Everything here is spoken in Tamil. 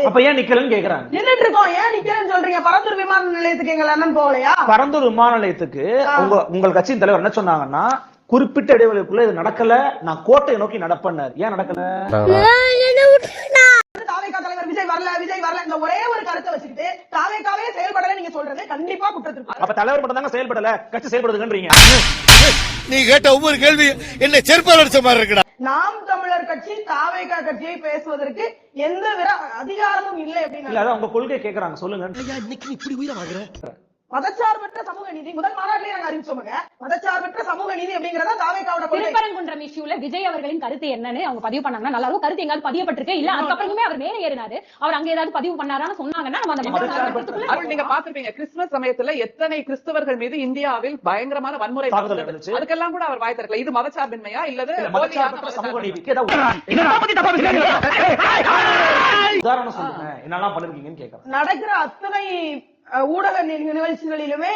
அப்ப ஏன் நிக்கலன்னு கேக்குறாங்க. நின்னுட்டு இருக்கோம், ஏன் நிக்கிறேன்னு சொல்றீங்க? பரந்தூர் விமான நிலையத்துக்கு எங்க அண்ணன் போகலையா? பரந்தூர் விமான நிலையத்துக்கு உங்கள் கட்சியின் தலைவர் என்ன சொன்னாங்கன்னா, குறிப்பிட்ட இடைவெளிக்குள்ள இது நடக்கல, நான் கோட்டையை நோக்கி நடப்பேன்னாரு. ஏன் நடக்கல? தாவேகா தலைவர் விஜய் வரல இந்த ஒரே ஒரு கருத்தை வச்சுக்கிட்டு தாவேகாவே செயல்படல நீங்க சொல்றது கண்டிப்பா குற்றத்திற்கு. அப்ப தலைவர் மட்டும் தாங்க செயல்படல, கட்சி செயல்படுதுன்றீங்க. நீ கேட்ட ஒவ்வொரு கேள்வி என்ன செருப்பால் அடிச்ச மாதிரி இருக்குடா. நாம் தமிழர் கட்சி தாவேகா கட்சியை பேசுவதற்கு எந்த வித அதிகாரமும் இல்லை அப்படின்னு. இல்ல, அதான் உங்க கொள்கை கேக்குறாங்க, சொல்லுங்க. இன்னைக்கு நீ இப்படி உயிரை வாங்குற. மதச்சார்பற்ற சமூக நீதி முதல் மாநாட்டிலே நாங்க அறிவிச்சோங்க. மதச்சார்பற்ற சமூக நீதி அப்படிங்கறத தாவேகாவோட கொள்கை. திருப்பரங்குன்றம் இஷ்யூல விஜய் அவர்களின் கருத்து என்னன்னு அவங்க பதிவு பண்ணாங்கன்னா நல்லா இருக்கும். கருத்து எங்காவது பதியப்பட்டிருக்கு இல்ல, அதுக்கப்புறமே அவர் மேலே ஏறினாரு, அவர் அங்க ஏதாவது பதிவு பண்ணாரான்னு சொன்னாங்கன்னா நம்ம அந்த மதச்சார்பற்ற. நீங்க பாத்துருப்பீங்க கிறிஸ்துமஸ் சமயத்துல எத்தனை கிறிஸ்தவர்கள் மீது இந்தியாவில் பயங்கரமான வன்முறை நடந்துச்சு. அதுக்கெல்லாம் கூட அவர் வாய் திறக்கல. இது மதச்சார்பின்மையா இல்லது மதச்சார்பற்ற சமூக நீதிக்கு உதாரணம் சொல்லுங்க, என்னெல்லாம் பண்ணிருக்கீங்கன்னு கேக்குறேன். நடக்கிற அத்தனை ஊடக நிகழ்ச்சிகளிலுமே